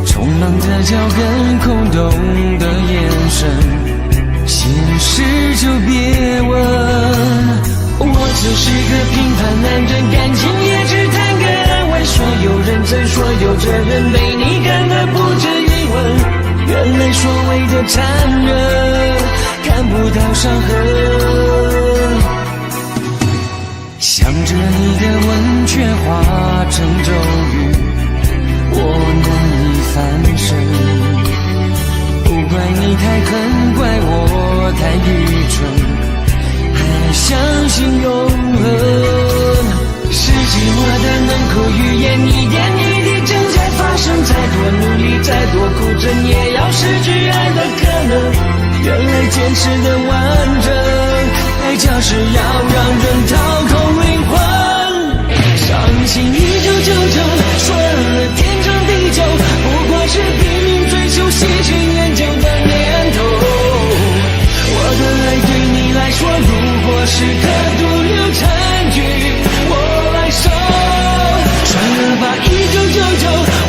匆忙的脚跟，空洞的眼神，心事就别问。我就是个平凡男人，感情也只谈个安稳。所有认真，所有责任，被你干得不止一吻。原来所谓的残忍，看不到伤痕。想着你的吻，却化成咒语。我难以翻身，不怪你太狠，怪我太愚蠢，还相信永恒。是寂寞的能口语言，一点一滴正在发生。再多努力，再多苦撑，也要失去爱的可能。原来坚持的完整，爱就是要让人掏空灵魂。伤心1999，顺了天长地久，不过是拼命追求细菌研究的念头。我的爱对你来说，如果是颗毒瘤残局，我来收。算了吧，1999，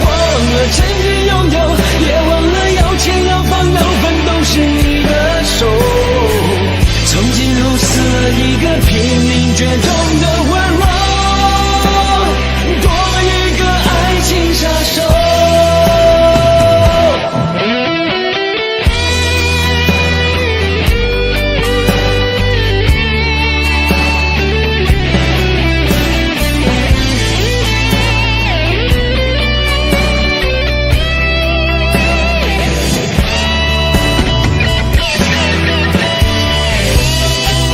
忘了曾经拥有，也忘了要钱要房要分都是你的手。从今后死了一个拼命绝种的温柔。杀手，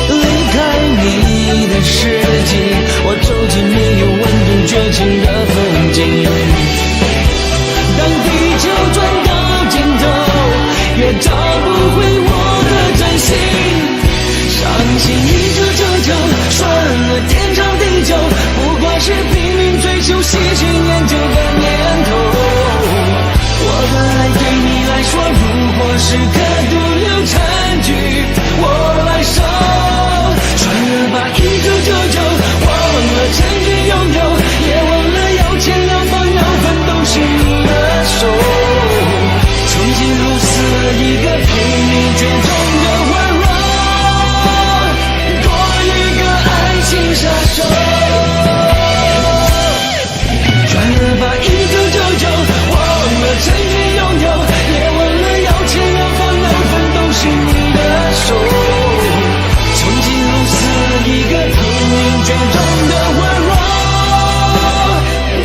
离开你的世界，我走进没有温度绝情的风景。当地球转到尽头，也找不回我的真心。伤心1999，算了天长地久，不过是拼命追求细菌研究的念头。我的爱对你来说，如果是颗毒瘤残局，我来收。算了吧1999，忘了曾经拥有，也忘了要钱要房要分都是你的手。从今后死了一个拼命绝种的温柔，多一个爱情杀手。算了吧1999，忘了曾经拥有，也忘了要钱要房要分都是你的手。从今后死了一个拼命绝种的温柔，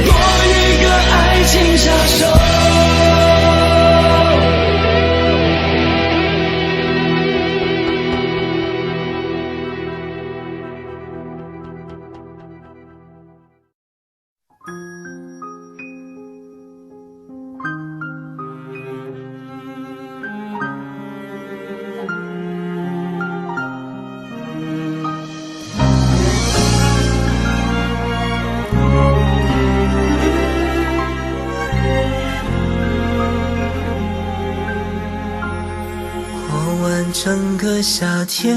多一个爱情杀手。整个夏天，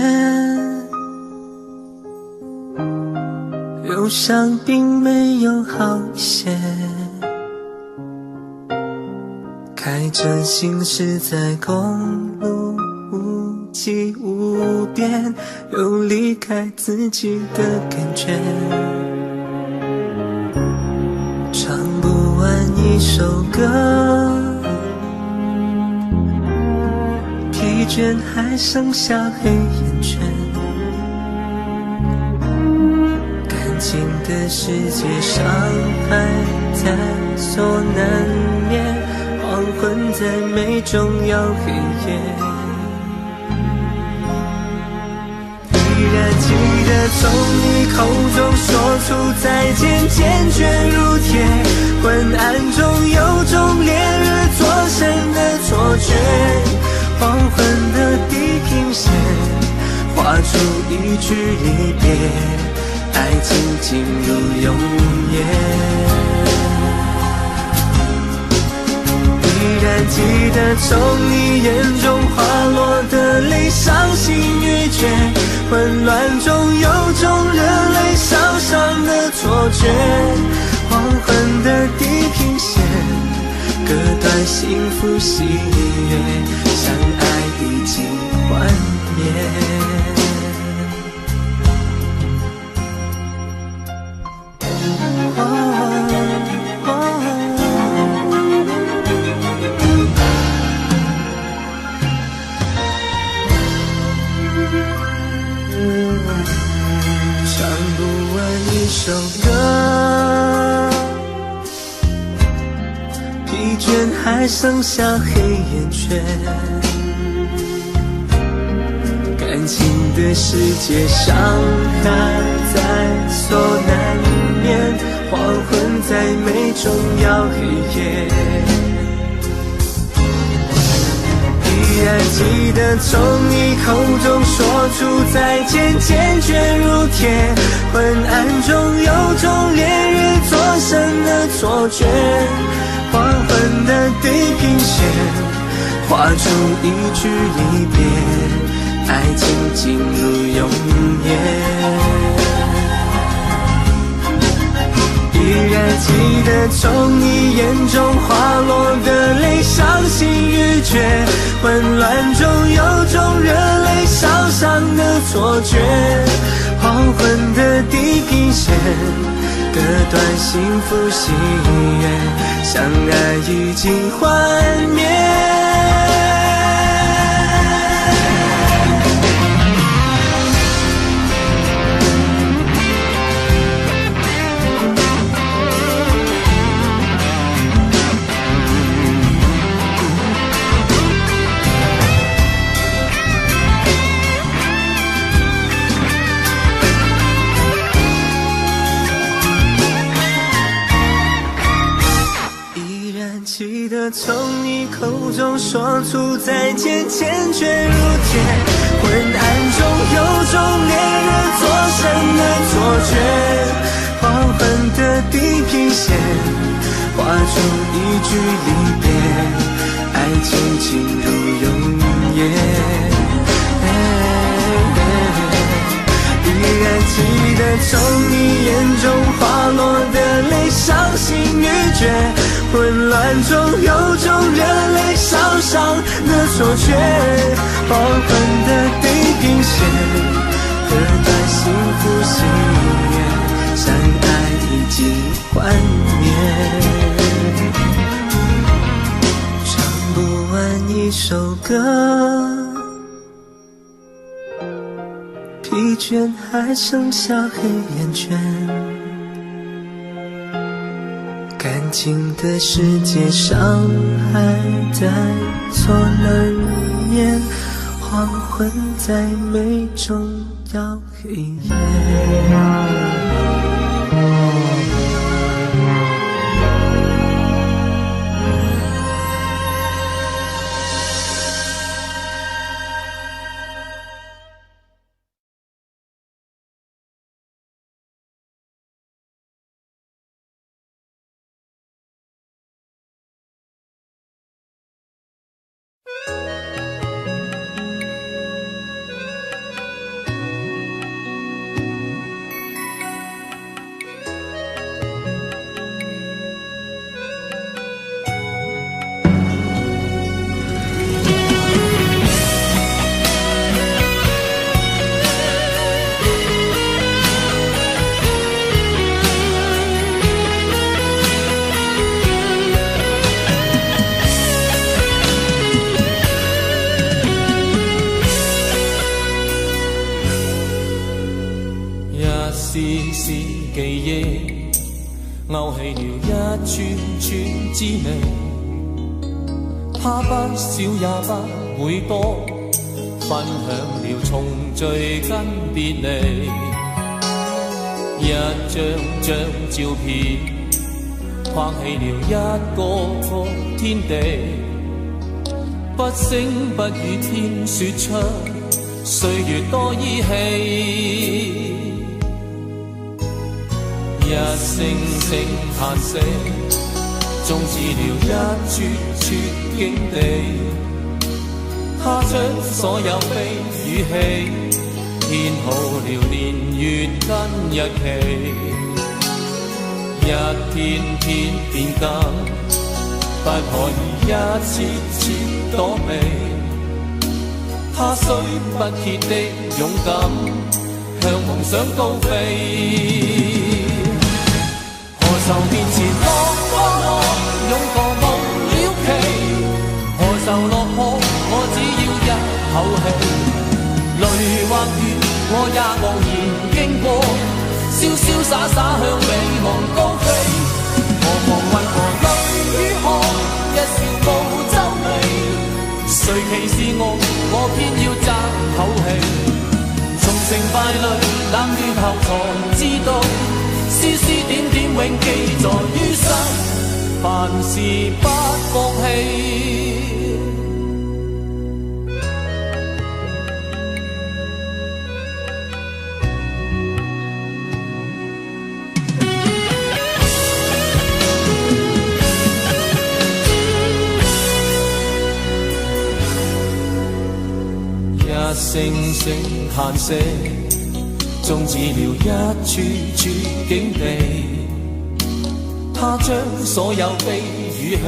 忧伤并没有好些，开着行驶在公路，无际无边，有离开自己的感觉，唱不完一首歌，疲倦还剩下黑眼圈，感情的世界伤害在所难免，黄昏在美中要黑夜，依然记得从你口中说出再见，坚决如铁，昏暗中有种烈日灼身的一句离别，爱情进入永夜。依然记得从你眼中滑落的泪，伤心欲绝，混乱中有种热泪烧伤的错觉。黄昏的地平线，割断幸福喜悦，相爱已经幻灭。唱不完一首歌，疲倦还剩下黑眼圈，感情的世界伤害在所难免，黄昏在眉中摇黑夜。依然记得从你口中说出再见，坚决如铁，昏暗中有种烈日灼身的错觉。黄昏的地平线，画出一句离别，爱情进入永夜。依然记得从你眼中滑落的泪，伤心欲绝，混乱中有种热泪烧伤的错觉。黄昏的地平线，割断幸福喜悦，相爱已经幻灭。记得从你口中说出再见，坚决如铁，昏暗中有种烈日灼身的错觉。黄昏的地平线，画出一句离别，爱情进入永夜。依然记得从你眼中滑落的泪，伤心欲绝，混乱中有种热泪烧伤的错觉。黄昏的地平线，割断幸福喜悦，相爱已经幻灭。唱不完一首歌，疲倦还剩下黑眼圈，感情的世界伤害在所难免，黄昏在眉中摇黑夜。是記憶，勾起了一串串滋味。他不少也不會多，分享了重聚跟別離。一張張照片，框起了一個個天地。不聲不語天說出岁月多依稀，一聲聲嘆息，終止了一串串境地。他將所有悲與喜，編好了年月跟日期，一天天變更，不可以一次次躲避。他雖不竭的勇敢，向夢想高飛。何愁面前落落勇過夢了期，何愁落魄我只要一口氣。淚或雨我也傲然經過，瀟瀟灑灑向美夢高飛。何妨為何淚與汗，一笑無皺眉。誰歧視我偏要爭口氣。從成敗裏冷暖後才知道，絲絲點點永記在於心，凡事不放棄。一聲聲嘆息，終止了一處處境地。他將所有悲與喜，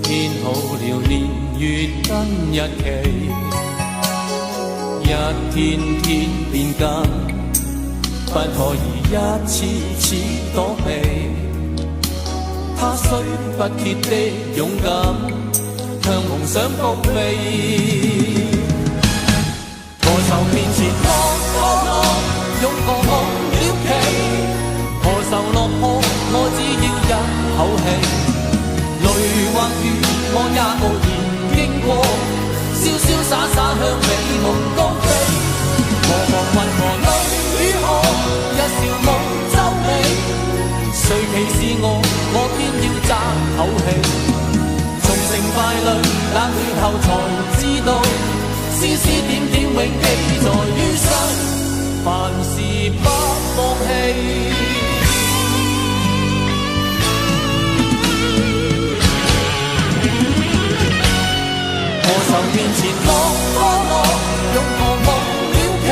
編好了年月跟日期，一天天變更，不可以一次次躲避。他雖不竭的勇敢，向夢想高飛。何愁面前落勇過夢了期，何愁落魄我只要一口氣。淚或雨我也傲然經過，瀟瀟灑灑向美夢高飛。何妨為何淚與汗，一笑無皺眉。誰歧視我偏要爭口氣。從成敗裏冷暖後才知道，絲絲點點永記在於心，凡事不放棄。何愁面前落勇過夢了期，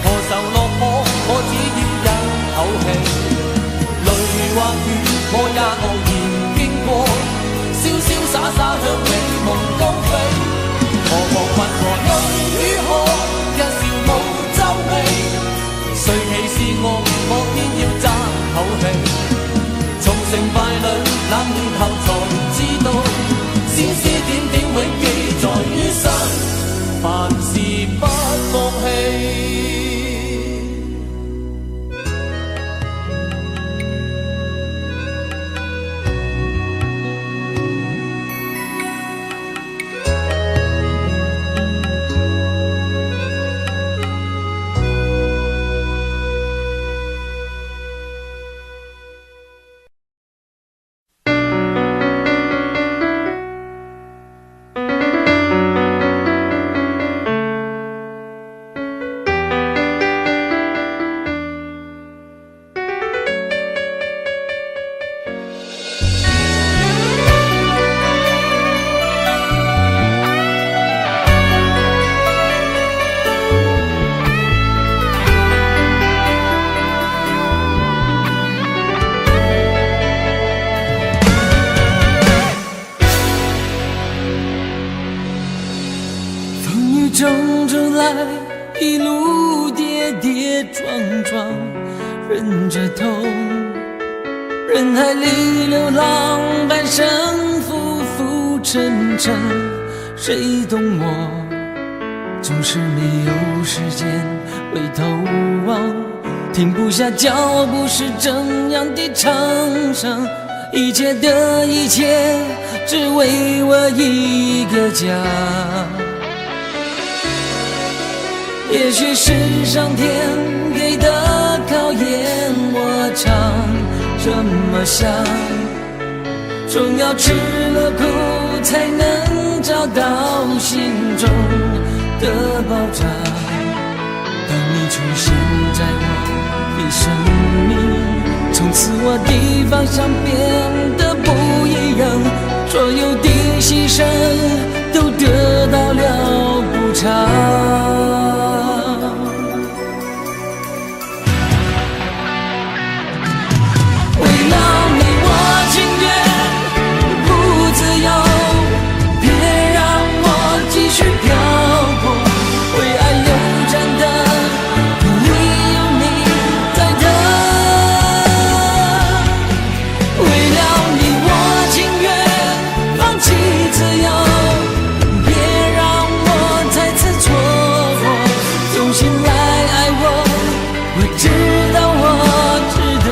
何愁落魄我只要一口氣。淚或雨我也傲然經過，瀟瀟灑灑向美夢高飛。何妨為何淚與汗，一笑無皺眉。誰歧視我偏要爭口氣。從成敗裏冷暖後才知道，絲絲點點永記在於心，凡事不放棄。争着来，一路跌跌撞撞，忍着痛，人海里流浪，半生浮浮沉沉，谁懂我？总是没有时间回头望，停不下脚步是怎样的长伤，一切的一切，只为我一个家。也许是上天给的考验，我常这么想，总要吃了苦才能找到心中的爆炸。当你出现在我的生命，从此我的方向变得不一样，所有的牺牲都得到了补偿。为了你，我情愿不自由，别让我继续漂泊。为爱有战的理由你在等。为了你，我情愿放弃自由，别让我再次错过。用心来爱我，我知道我值得。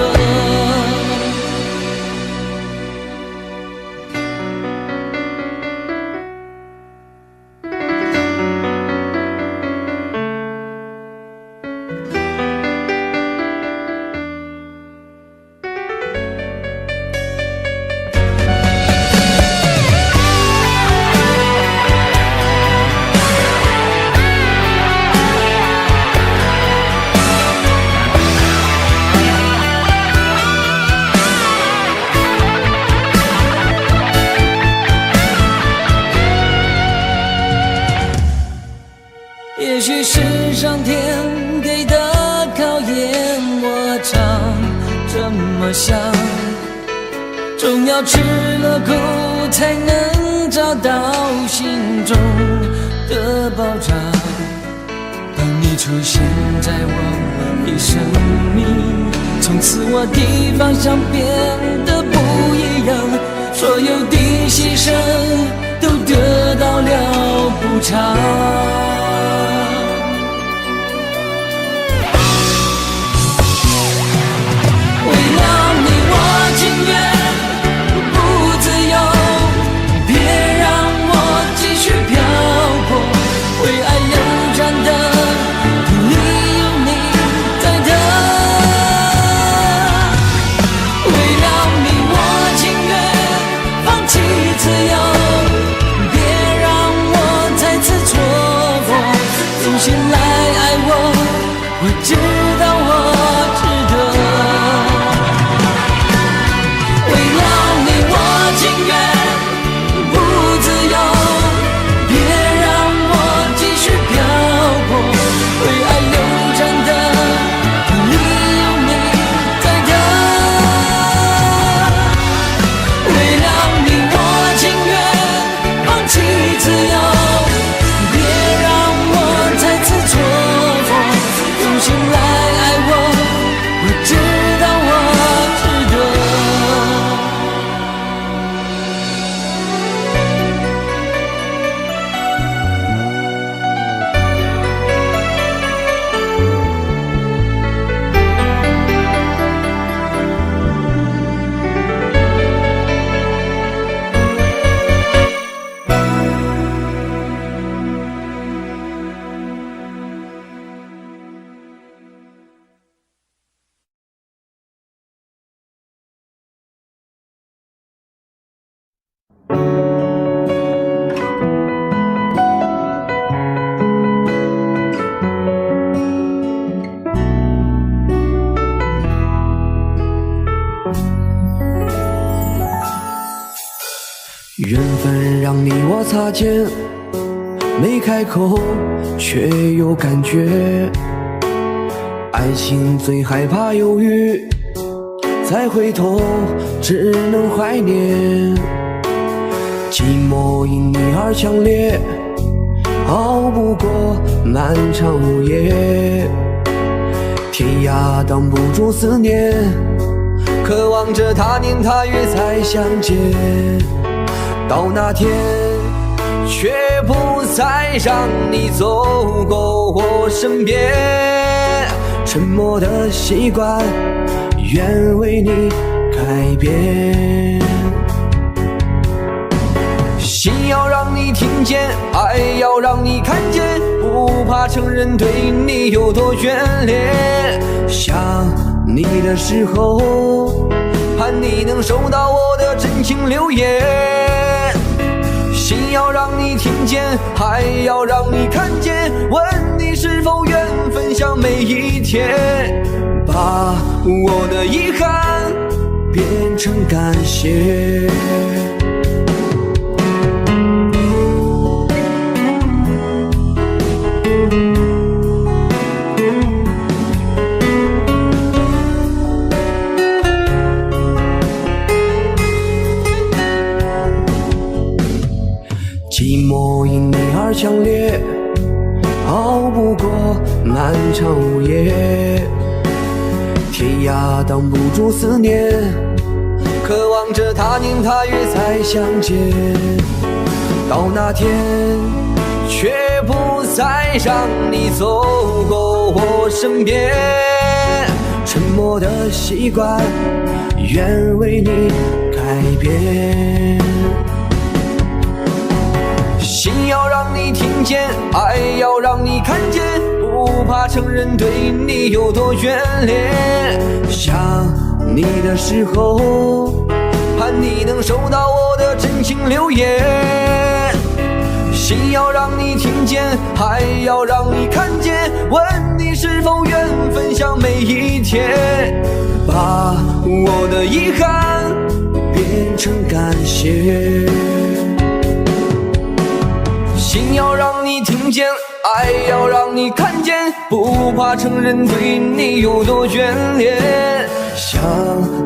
也许是上天给的考验，我常这么想，总要吃了苦才能找到心中的爆炸。当你出现在我的生命，从此我的方向变得不一样，所有的牺牲都得到了补偿。为了你，我情愿不自由，别让我继续漂泊。为爱有战的理由你在等。为了你，我情愿放弃自由，别让我再次错过。用心来爱我，我知道我值得。情愿不自由，别让我继续漂泊。为爱有战的理由你在等。为了你，我情愿放弃自由，别让我再次错过。用心来爱我，我知道我值得。缘分让你我擦肩，没开口却有感觉。爱情最害怕犹豫，再回头只能怀念。寂寞因你而强烈，熬不过漫长午夜。天涯挡不住思念，渴望着他年他月再相见。到那天，却不再让你走过我身边。沉默的习惯，愿为你改变。心要让你听见，爱要让你看见，不怕承认对你有多眷恋。想你的时候，盼你能收到我的真情留言。心要让你你听见，还要让你看见，问你是否愿分享每一天，把我的遗憾变成感谢。寂寞因你而强烈，熬不过漫长午夜，天涯挡不住思念，渴望着他年他月再相见。到那天却不再让你走过我身边，沉默的习惯愿为你改变。心要让你听见，爱要让你看见，不怕承认对你有多眷恋。想你的时候，盼你能收到我的真情留言。心要让你听见，爱要让你看见，问你是否愿分享每一天，把我的遗憾变成感谢。心要让你听见，爱要让你看见，不怕承认对你有多眷恋。想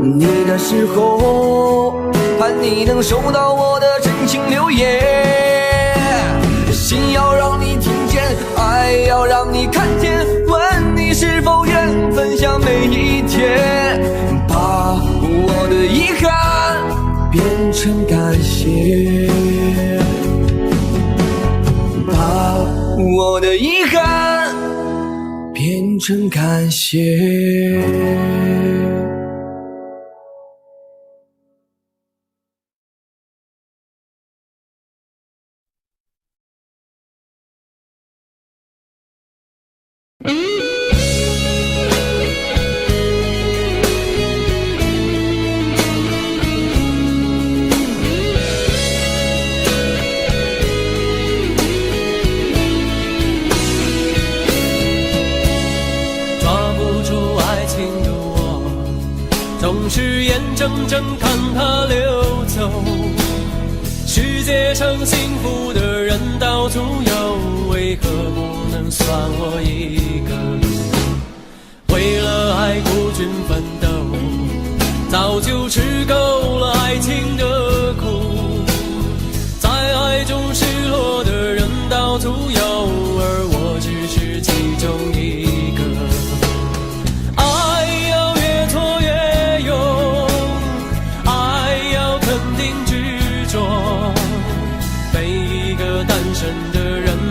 你的时候，盼你能收到我的真情留言。心要让你听见，爱要让你看见，问你是否愿分享每一天，把我的遗憾变成感谢。把我的遗憾变成感谢。总是眼睁睁看它流走，世界上幸福的人到处有，为何不能算我一个？为了爱孤军奋斗，早就吃够了爱情的苦，在爱中失落的人到处有，而我只是其中一个。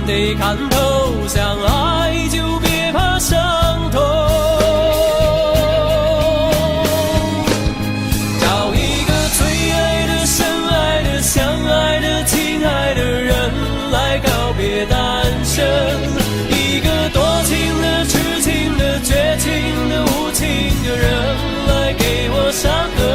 得看透，相爱就别怕伤痛。找一个最爱的、深爱的、相爱的、亲爱的人来告别单身，一个多情的、痴情的、绝情的、无情的人来给我伤痕。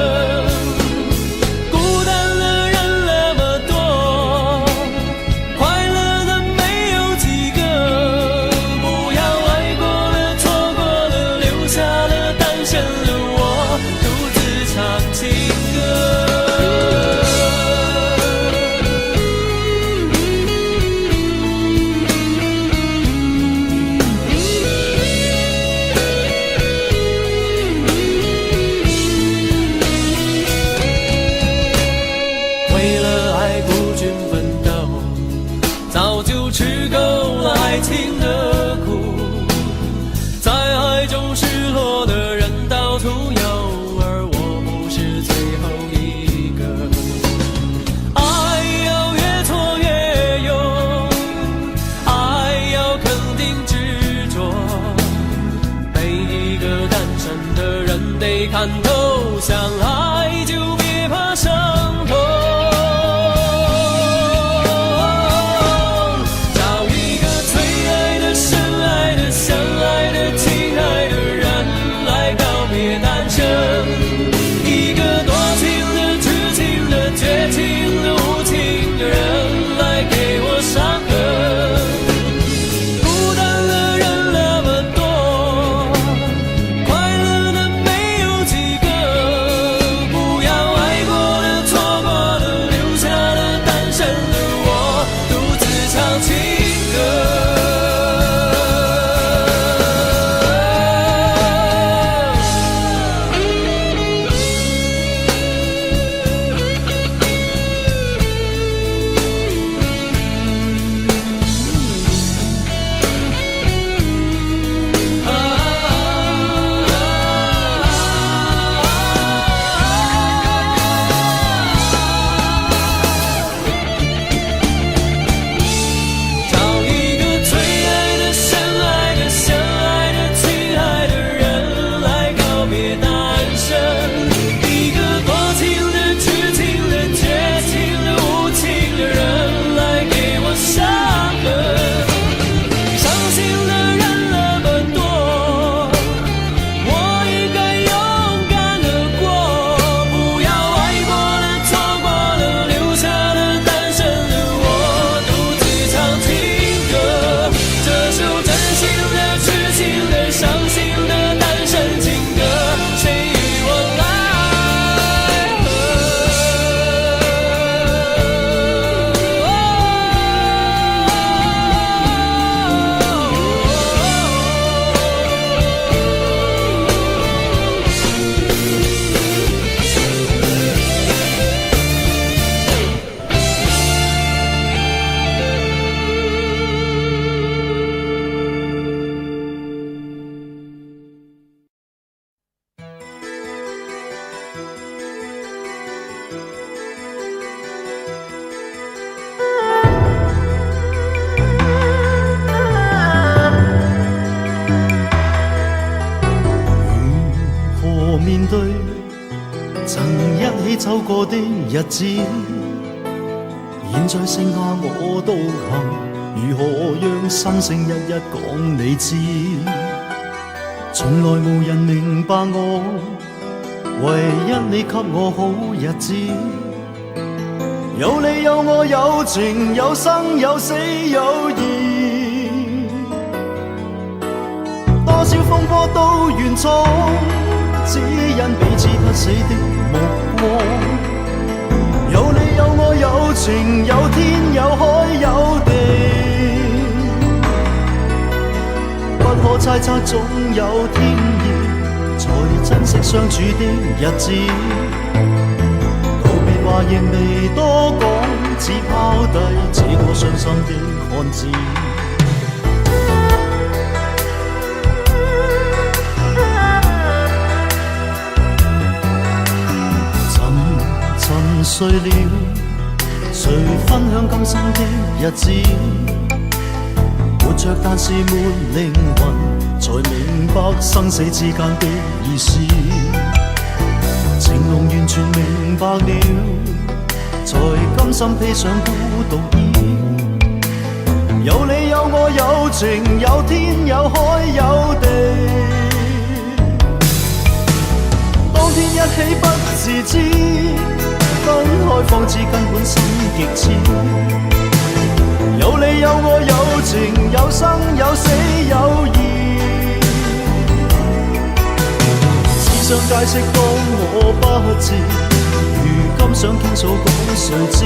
走過的日子，現在剩下我獨行，如何讓心聲一一講你知？從來無人明白我，唯一你給我好日子。有你有我有情有生有死有義，多少風波都願闖，只因彼此不死的目光。有你有我有情有天有海有地，不可猜測總有天意，才珍惜相處的日子。話亦未多講，只拋低這個傷心的漢子。沉睡了，誰分享今生的日子？活着但是沒靈魂，才明白生死之間的意思。情濃完全明白了，才甘心披上孤獨衣。有你有我有情有天有海有地，當天一起不自知，分開方知根本心極痴。有你有我有情有生有死有義，想解釋當我不知，如今想傾訴講誰知？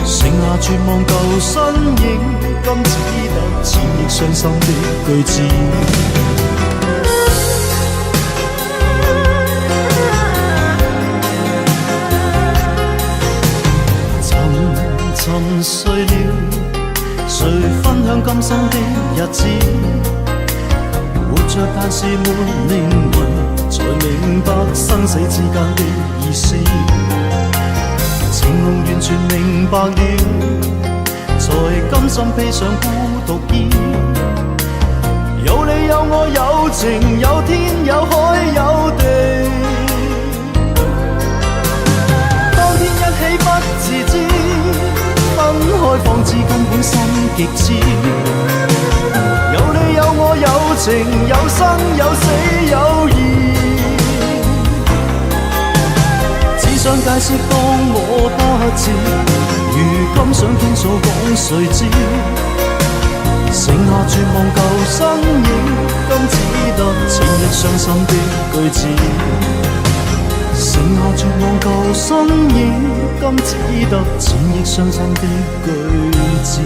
剩下絕望舊身影，今只得千億傷心的句子。沉睡了，誰分享今生的日子？活着但是沒靈魂，才明白生死之間的意思。情濃完全明白了，才甘心披上孤獨衣。有你有我有情有天有海有地，當天一起不自知，分開方知根本心極痴。有你有我有情有生有死有義，只想解釋當我不知，如今想傾訴講誰知？剩下絕望舊身影，今只得千億傷心的句子。剩下絕望舊身影，今只得千億傷心的句子。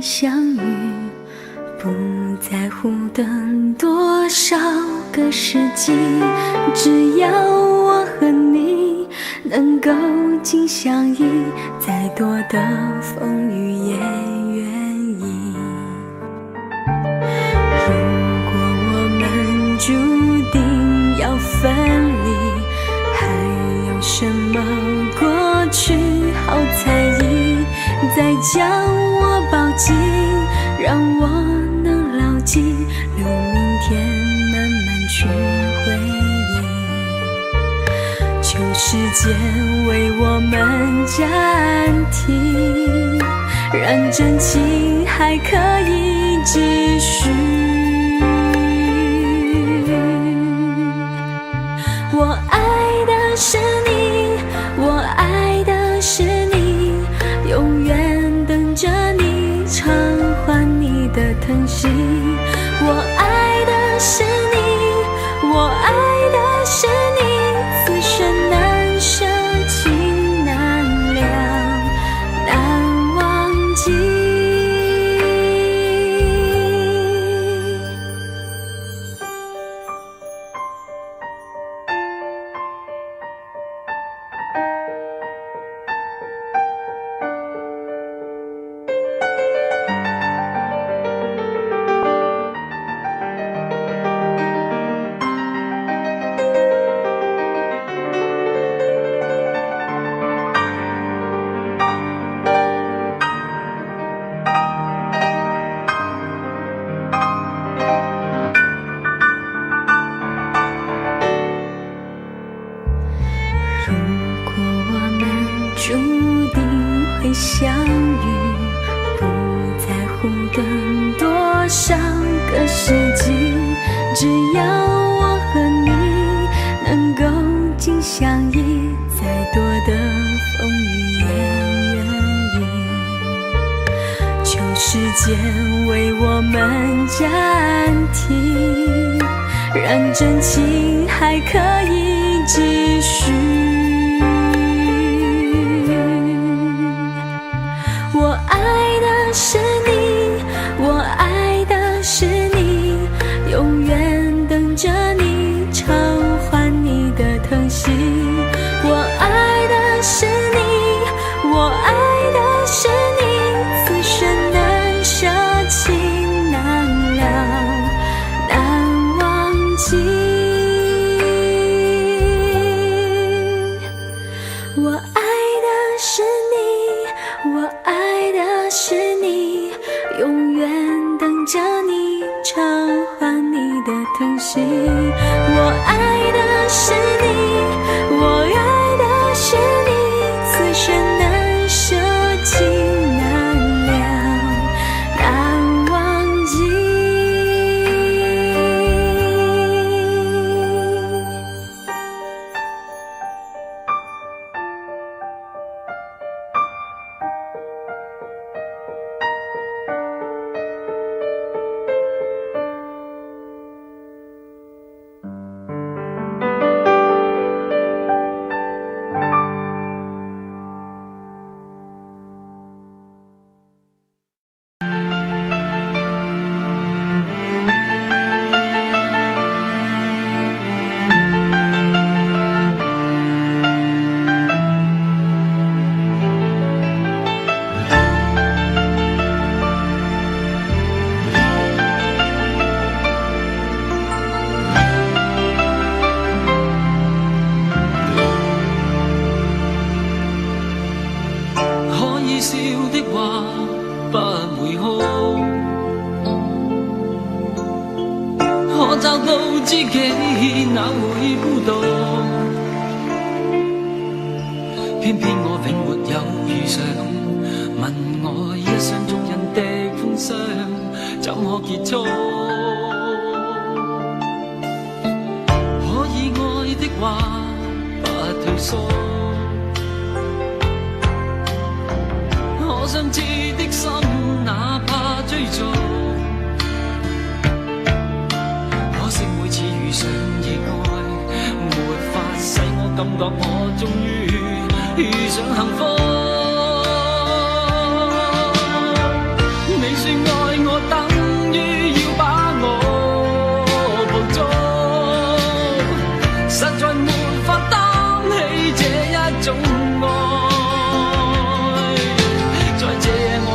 相遇，不在乎等多少个世纪，只要我和你能够紧相依，再多的风雨也愿意。如果我们注定要分离，还有什么过去好在意？再将我抱紧，让我能牢记，留明天慢慢去回忆。求时间为我们暂停，让真情还可以继续。我爱的是你，我爱的是你，永远等着你偿还你的疼惜。我爱的是你，我爱的是你，此生难舍情难了，难忘记。注定会相遇，不在乎等多少个世纪，只要我和你能够紧相依，再多的风雨也愿意。求时间为我们暂停，让真情还可以继续。我爱的是你，我爱的是你，永远等着你偿还你的疼惜。我爱的是你，我爱的是你，此生难舍情难了，难忘记。我爱的是你，我爱的是你，永远等着你偿还你的疼惜。我爱的是你，我爱的是你，此生难舍情难了，难忘记。笑的話不會哭，可找到知己哪會孤獨？偏偏我永沒有遇上，問我一廂情願的風霜怎可結束？可以愛的話不退縮，可相知的心哪怕追逐，可惜每次遇上意外，沒法使我感覺我終於遇上幸福。你說愛我等於要把我捕捉，實在沒法擔起這一種愛。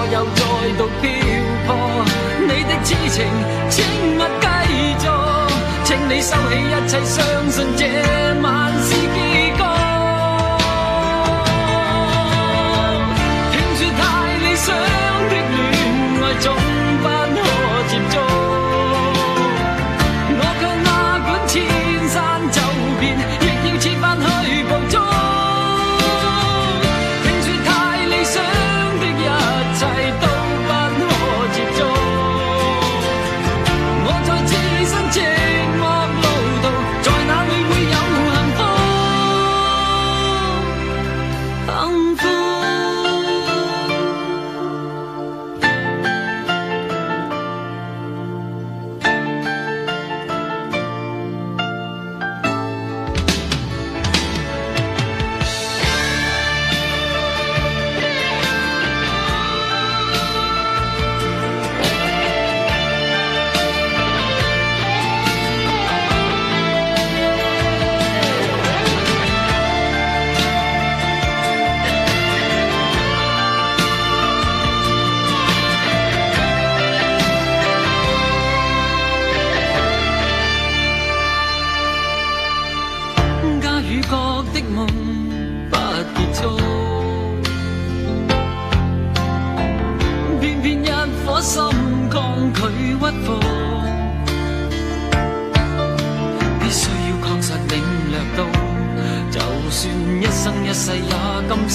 又再度漂泊，你的痴情請勿繼續，請你收起一切，相信這晚是結局。聽說太理想的戀愛總不可接觸，我卻哪管千山走遍，亦要設法去捕捉。聽說太理想的一切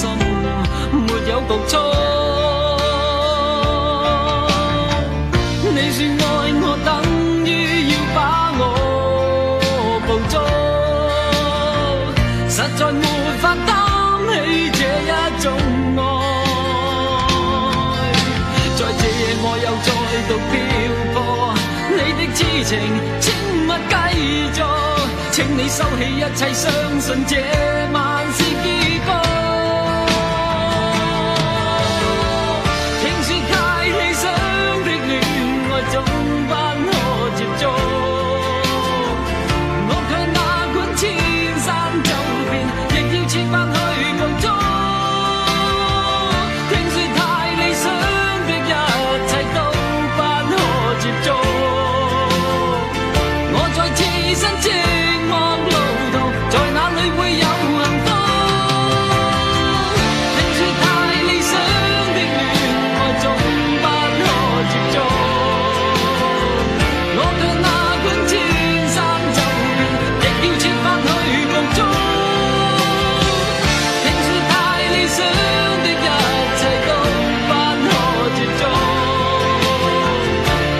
心，沒有局促。你說愛我等於要把我捕捉，實在沒法擔起這一種愛。在這夜我又再度漂泊，你的痴情請勿繼續，請你收起一切，相信這晚是結局。聽說太理想的戀愛總不可接觸，我卻哪管千山走遍，亦要設法去捕捉。聽說太理想的一切都不可接觸，我在此身寂寞路途，在哪裏會有幸福？聽說太理想的戀愛總不可接觸，我卻哪管千山走遍，亦要設法去捕捉。聽說太理想的一切都不可接觸，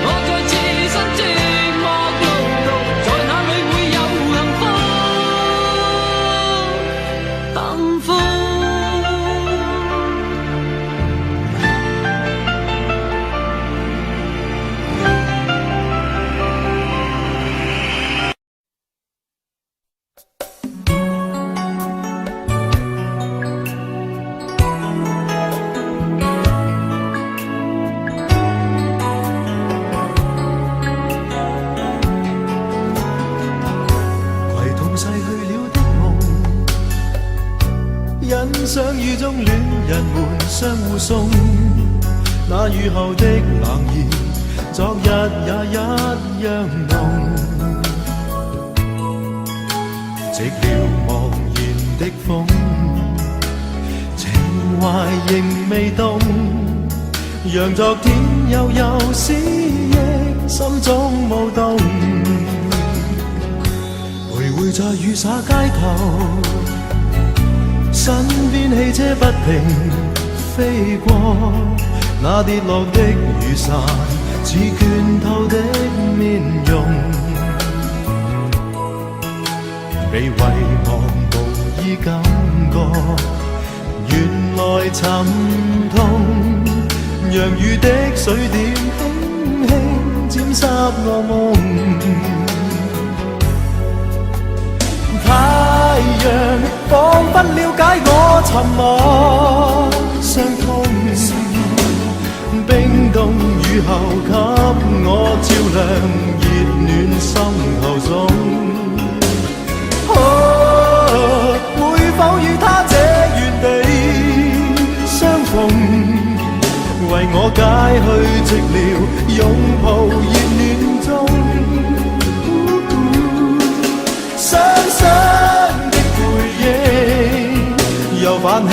我在此身寂寞路途，在哪裏會有幸福？幸福。攜同逝去了的夢，欣賞雨中戀人們相互送，那雨後的冷意，昨日也一樣濃。寂寥茫然的風，情懷仍未動，讓昨天悠悠思憶心中舞動。徘徊在雨灑街頭，身邊汽車不停飛過，那跌落的雨傘似倦透的面容，被遺忘無意感覺，原來沉痛，讓雨的水點輕輕沾濕我夢。太陽彷彿了解我沉默傷痛，冰凍雨後給我照亮熱暖心頭中。會否與他這原地相逢，為我解去寂寥，擁抱熱暖中。雙雙的回憶，又泛起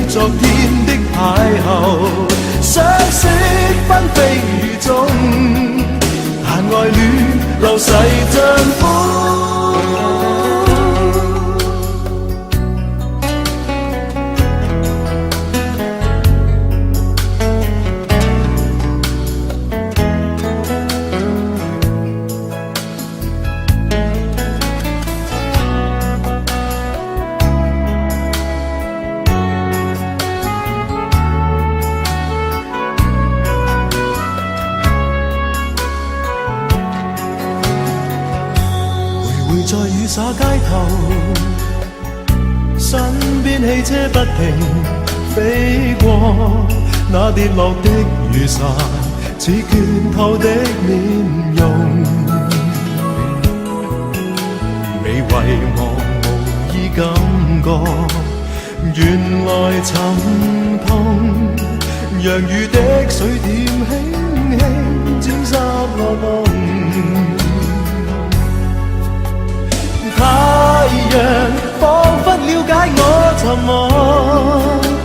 昨天的邂逅，相識紛飛雨中，但愛戀流逝像風。在雨灑街頭，身邊汽車不停飛過，那跌落的雨傘似倦透的面容，被遺忘無意感覺，原來沉痛，讓雨的水點輕輕沾濕我夢。太陽彷彿了解我沉默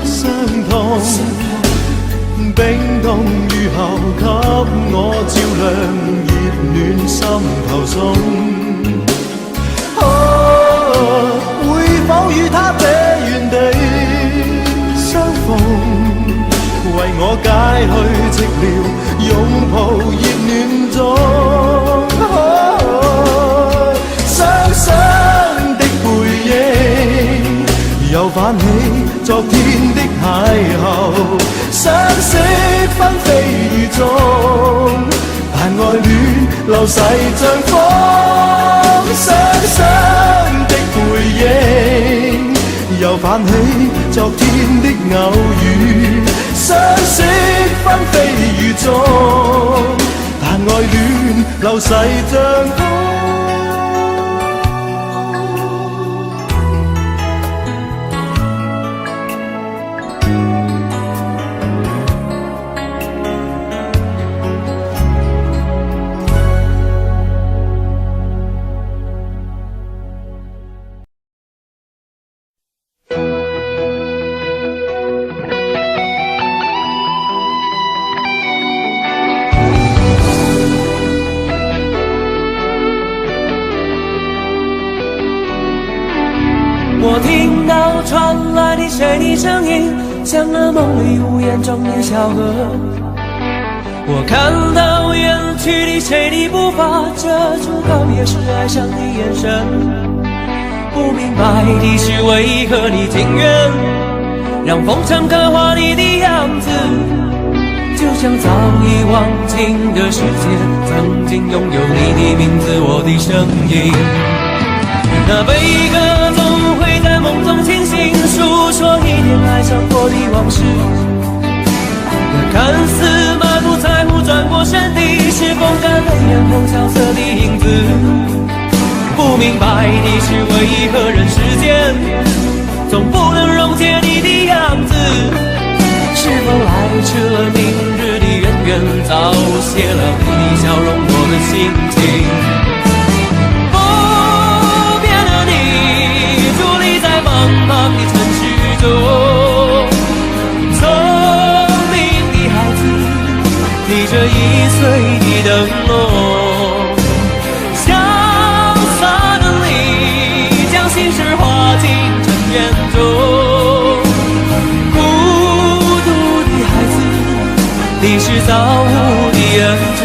傷痛，冰凍雨後給我照亮熱暖心頭中。會否與他這原地去寂寥，擁抱熱暖中。雙雙的背影，又泛起昨天的邂逅，相識紛飛雨中，但愛戀流逝像風。雙雙的背影，又泛起昨天的偶遇，相識紛飛雨中，但愛戀流逝像風。我听到传来的谁的声音，像那梦里无言中的小河。我看到远去的谁的步伐，遮住告别时哀伤的眼神。不明白的是为何你情愿让风尘刻画你的样子，就像早已忘情的世界，曾经拥有你的名字，我的声音。那悲歌总会在梦中清醒，诉说一点爱上过的往事。那看似满不在乎转过身的，是风干泪眼后萧瑟的影子。不明白的是为何人世间总不能溶解你的样子，是否来迟了明日的渊源，早谢了你的笑容，我的心情。茫茫的城市中，聪明的孩子提着易碎的灯笼，潇洒的你将心事化进尘缘中，孤独的孩子你是造物的恩宠。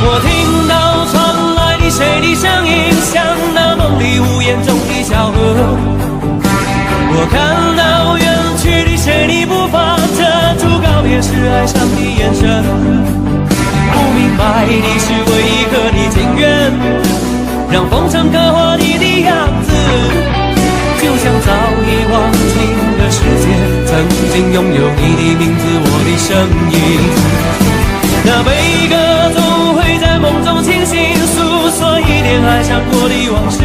我听到传来的谁的声音，像那梦里无言中的小河。我看到远去的谁的步伐，遮住告别时哀伤的眼神。不明白的是为何你情愿让风尘刻画你的样子，就像早已忘情的世界，曾经拥有你的名字，我的声音。那悲歌总会在梦中清醒，诉说一点爱上过的往事。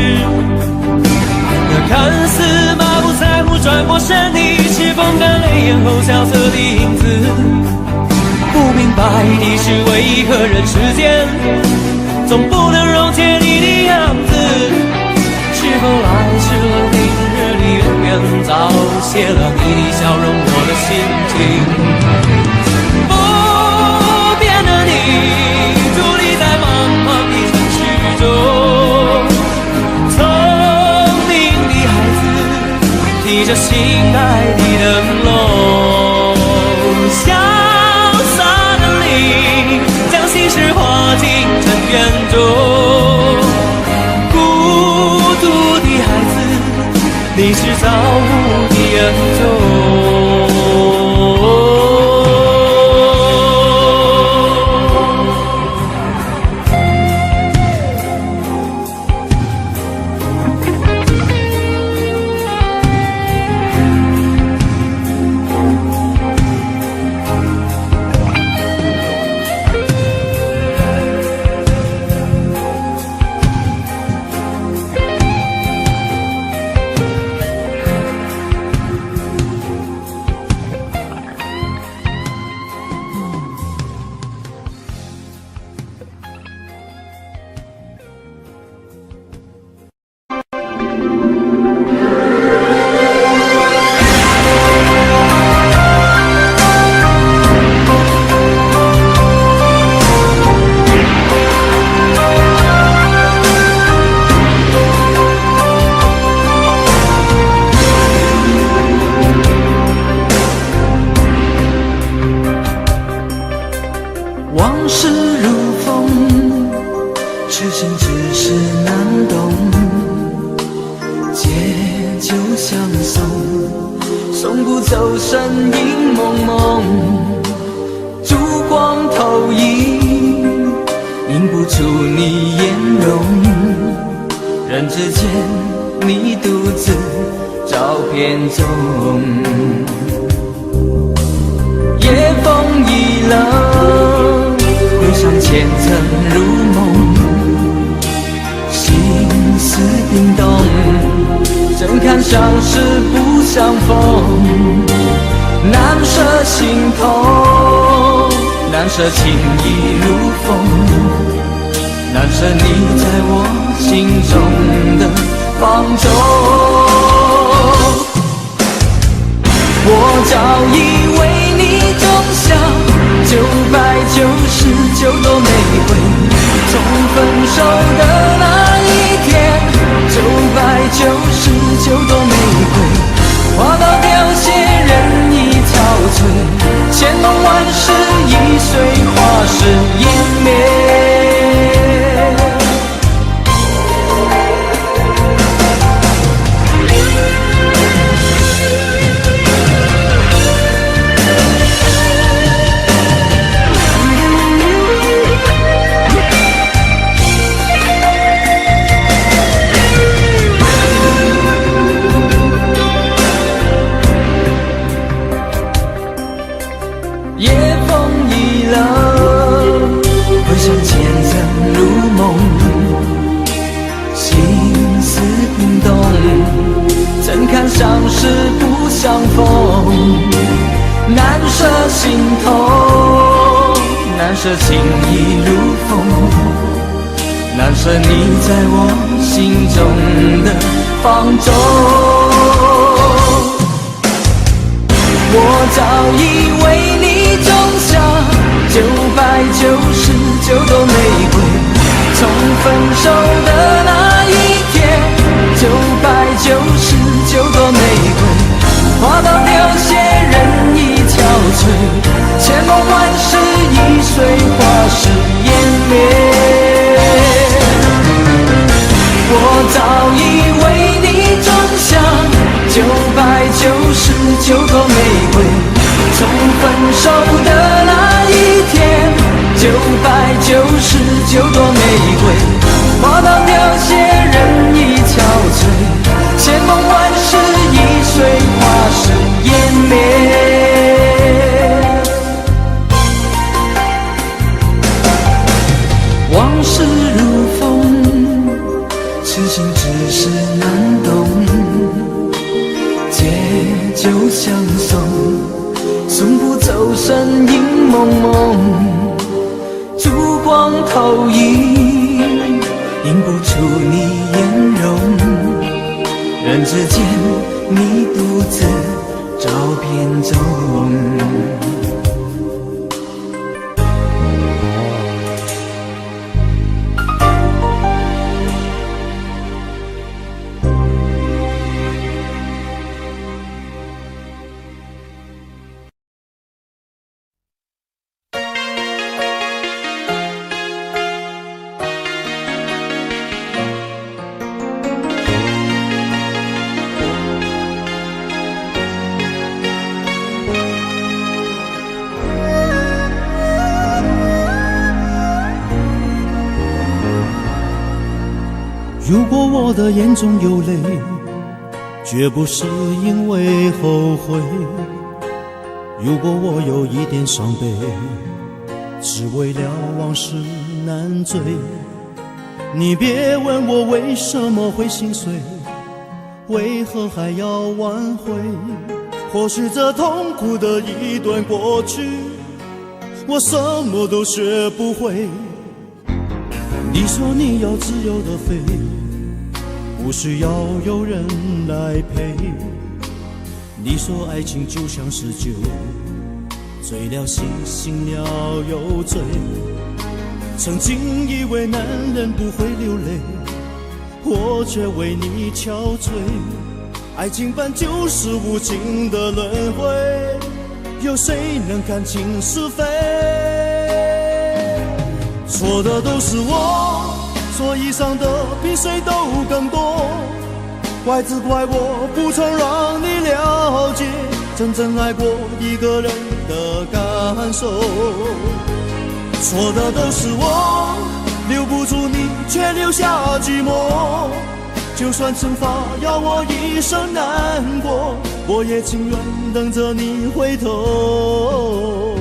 那看似满不在乎转过身的，是风干泪眼后萧瑟的影子。不明白的是为何人世间总不能溶解你的样子，是否来迟了明日的渊源，早谢了你的笑容，我的心情。你伫立在茫茫的城市中，聪明的孩子提着心爱的灯笼，潇洒的你将心事化进尘缘中，孤独的孩子你是造物的恩宠。身影蒙蒙，烛光投影，映不出你颜容。人之间，你独自照片中。夜风已冷，回想前曾如梦，心思冰冻，怎堪相识不相逢？难舍心头，难舍情意如风，难舍你在我心中的放纵。我早以为你种下999朵玫瑰，从分手的那一天，999朵玫瑰花到凋谢，人已憔悴，千梦万世已随花事湮灭。相识不相逢，难舍心头，难舍情意如风，难舍你在我心中的放纵。我早以为你种下999朵玫瑰，从分手的那一天，999朵玫瑰花到凋谢，人已憔悴，千梦万世已随花事湮灭。我早以为你种下999朵玫瑰，从分手的那一天，999朵玫瑰花到凋谢，人已憔悴，千梦万世已随花事湮灭。往事如风，痴心只是难懂，借酒相送，送不走身影蒙蒙，烛光投影，映不出你颜容。人之间，你独自照片中。如果我的眼中有泪，绝不是因为后悔；如果我有一点伤悲，只为了往事难追。你别问我为什么会心碎，为何还要挽回？或许这痛苦的一段过去，我什么都学不会。你说你要自由的飞，不需要有人来陪。你说爱情就像是酒，醉了醒，醒了又醉。曾经以为男人不会流泪，我却为你憔悴。爱情本就是无情的轮回，有谁能看清是非？错的都是我，所以伤的比谁都更多。怪只怪我不曾让你了解，真正爱过一个人的感受。错的都是我，留不住你却留下寂寞。就算惩罚要我一生难过，我也情愿等着你回头。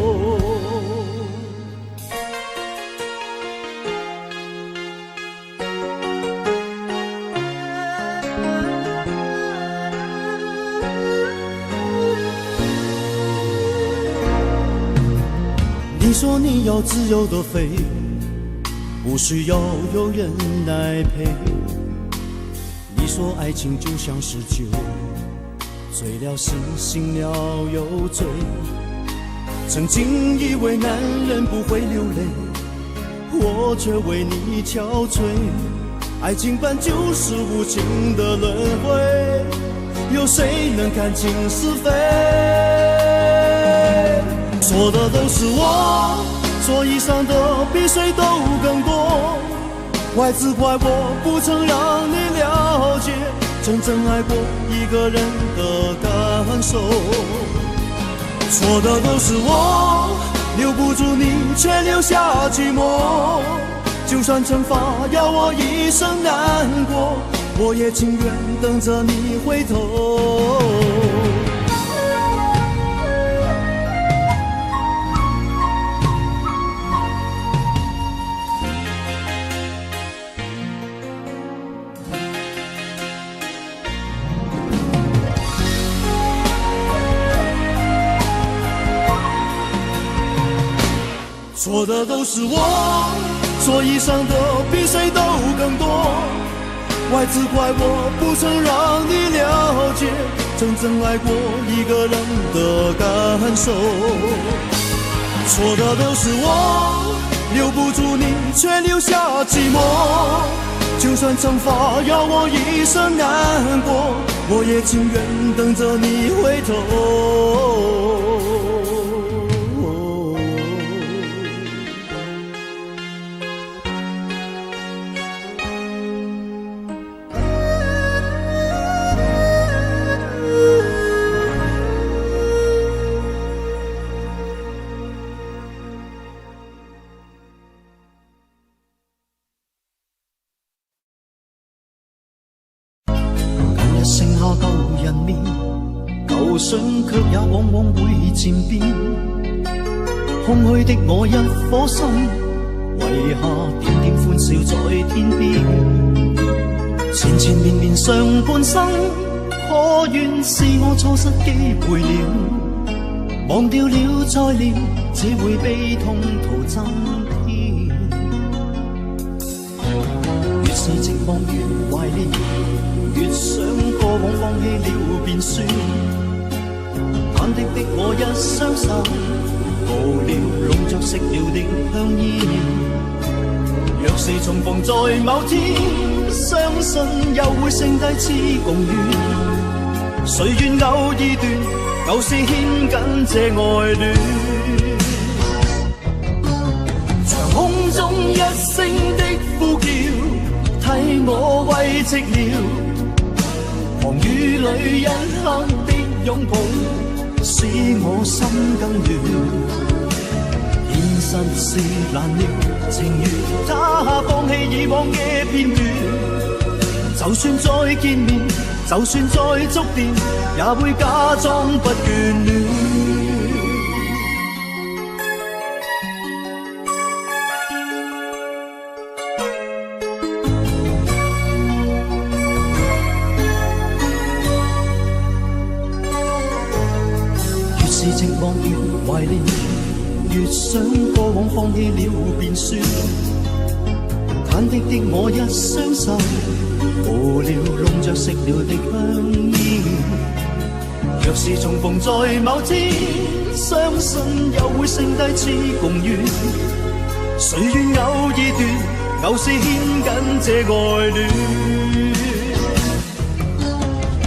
你说你要自由的飞，不需要有人来陪。你说爱情就像是酒，醉了醒，醒了又醉。曾经以为男人不会流泪，我却为你憔悴。爱情本就是无情的轮回，有谁能看清是非？错的都是我，所以伤的比谁都更多。怪只怪我不曾让你了解真正爱过一个人的感受。错的都是我，留不住你却留下寂寞。就算惩罚要我一生难过，我也情愿等着你回头。错的都是我，所以伤的比谁都更多。怪只怪我不曾让你了解真正爱过一个人的感受。错的都是我，留不住你却留下寂寞。就算惩罚要我一生难过，我也情愿等着你回头。剩下舊人面，舊相卻也往往會漸變。空虛的我一顆心，遺下點點歡笑在天邊。纏纏綿綿上半生，可願是我錯失機會了？忘掉了再戀，只會悲痛徒增添。越是寂寞越懷念，越想過往放棄了便算，忐忑的我一雙手，無聊籠着熄了的香煙。若是重逢在某天，相信又會剩低次共願。誰願偶爾斷，舊事牽緊這愛戀。長空中一聲的呼叫，替我慰寂了。狂雨裏一刻的擁抱，使我心更亂。現實是難料，情願他放棄以往嘅片段。就算再見面，就算再觸電，也會假裝不眷戀。寂寞越懷念，越想過往放棄了便算。忐忑的我一雙手，無聊籠着熄了的香煙。若是重逢在某天，相信又會剩低次共願。誰願偶爾斷，舊事牽緊這愛戀。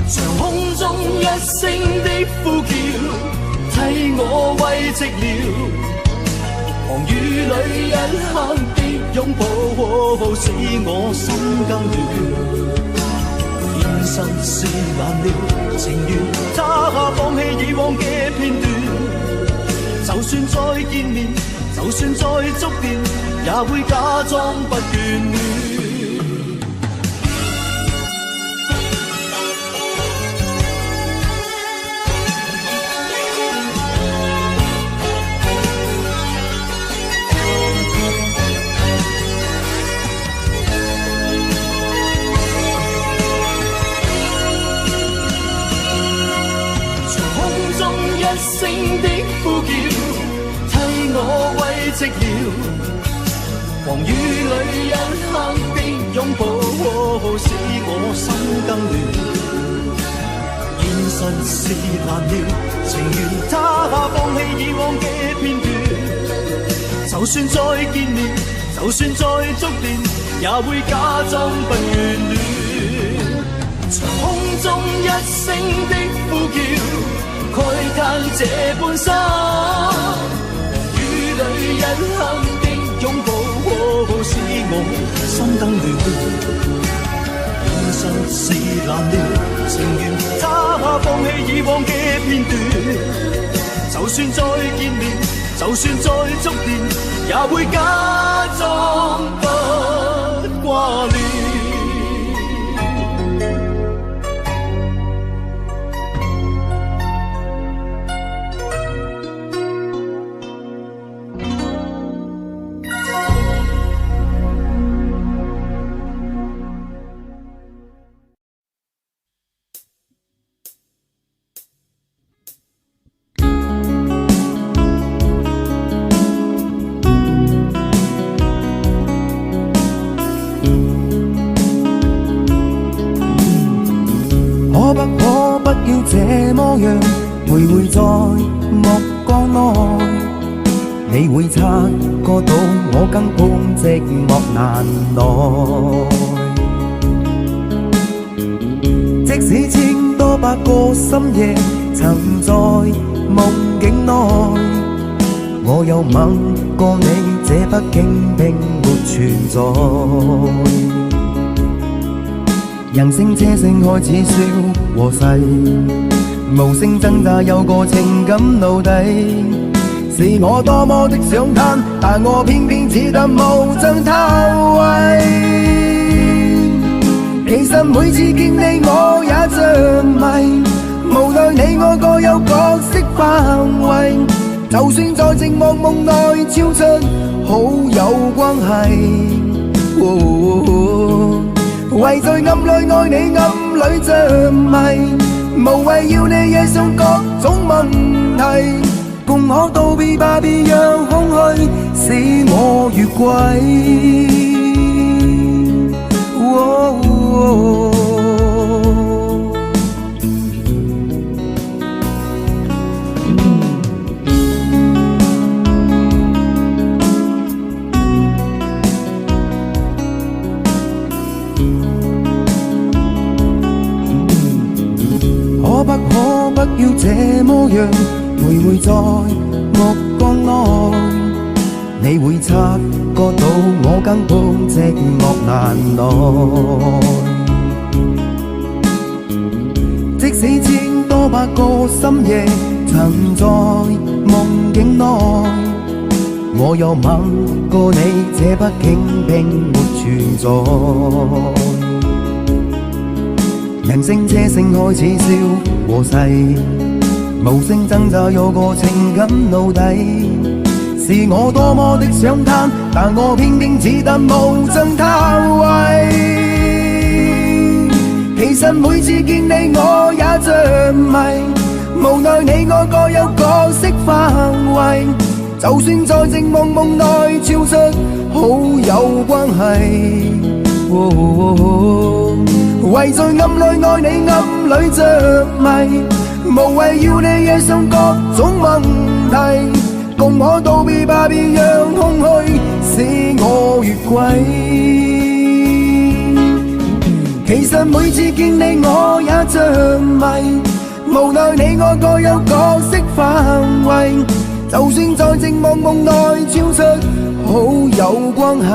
長空中一聲的呼叫，替我慰寂了，狂雨裏一刻的擁抱，使我心更亂。現實是難料，情願他放棄以往嘅片段。就算再見面，就算再觸電，也會假裝不眷戀。一聲的呼叫，替我慰寂寥。狂雨裏一刻的擁抱，使我心更亂。現實是難料，情願他放棄以往嘅片段。就算再見面，就算再觸電，也會假裝不眷戀。長空中一聲的呼叫，慨嘆這半生，雨裏一刻的擁抱，使我心更亂。現實是難料，情願他放棄以往嘅片段。就算再見面，就算再觸電，也會假裝不掛戀。可不要這麼樣徘徊在目光內，你會察覺到我更碰寂寞難耐。即使千多百個深夜曾在夢境內，我有吻過你，這北京並沒存在。人聲車聲開始消和逝，無聲掙扎有個情感奴隸，是我多麼的想嘆，但我偏偏只得無盡偷慰。其實每次見你我也着迷，無奈你我各有角色範圍，就算在寂寞夢內超出好友關係。為在暗裏愛你，暗裏着迷，無謂要你惹上各種問題，共可道別吧，別讓空虛使我越軌。可不要這麼樣徘徊在目光內，你會察覺到我更碰寂寞難耐。即使千多百個深夜曾在夢境內，我有吻過你，這北京並沒存在。人聲車聲開始消和逝，無聲掙扎有個情感奴隸，是我多麼的想嘆，但我偏偏只得無盡偷慰。其實每次見你我也着迷，無奈你我各有角色範圍，就算在寂寞夢內超出好友關係。為在暗裏愛你，暗裏着迷，無謂要你惹上各種問題，共可道別吧，別讓空虛使我越軌。其實每次見你我也着迷，無奈你我各有角色範圍，就算在寂寞夢內超出好友關係。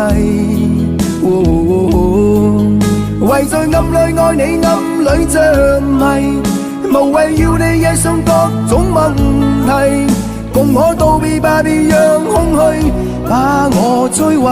為迷在暗里愛你，暗里着迷，無謂要你惹上各種問題，共我道別吧，別讓空虛把我摧毀。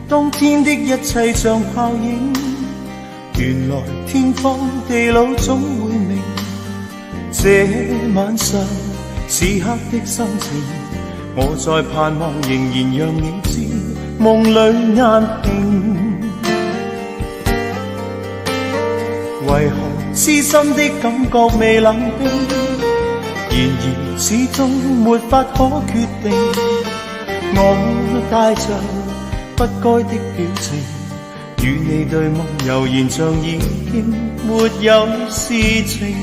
當天的一切像泡影，原來天荒地老總會明。這晚上此刻的心情，我在盼望仍然讓你知，夢裏難平。為何痴心的感覺未冷冰？然而始終沒法可決定，我帶着不該的表情，與你對望，悠然像已經沒有事情。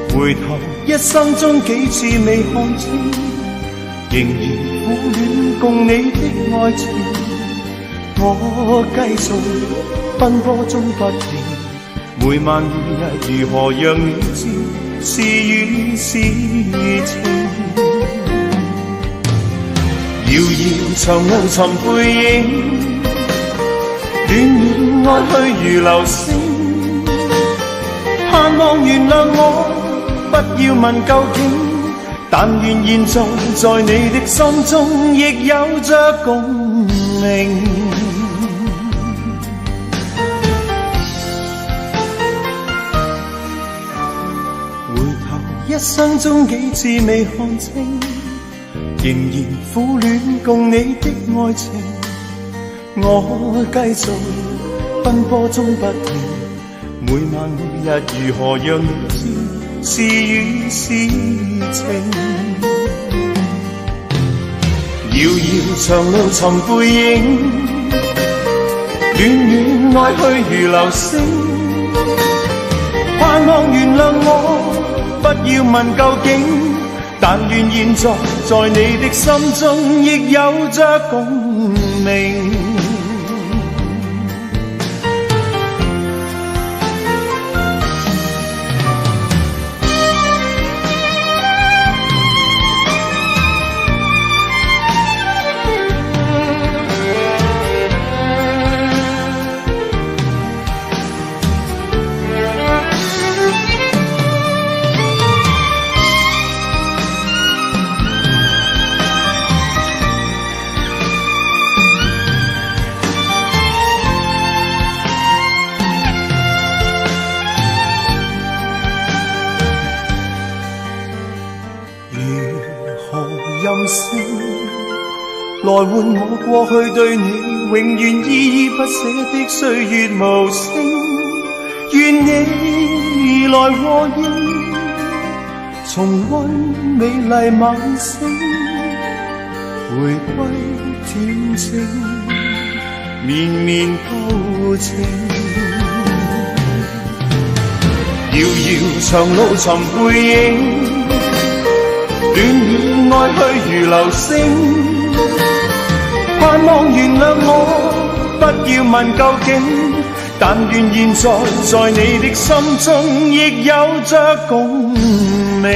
回頭一生中幾次未看清，仍然苦戀共你的愛情。我繼續奔波中不停，每晚每日如何讓你知是與是情。遙遙長路尋背影，戀戀愛去如流星。盼望原諒我，不要問究竟，但願現在在你的心中亦有着共鳴。回頭一生中幾次未看清，仍然苦戀共你的愛情。我繼續奔波中不停，每晚每日如何讓你知是與是情。遙遙長路尋背影，戀戀愛去如流星。盼望原諒我，不要問究竟，但願現在在你的心中亦有着共鳴。任性來換我過去對你永遠依依不捨的歲月無聲，願你來和應，重溫美麗晚星，回歸恬靜綿綿舊情。遙遙長路尋背影，戀戀愛去如流星。盼望原諒我，不要問究竟，但願現在在你的心中亦有着共鳴。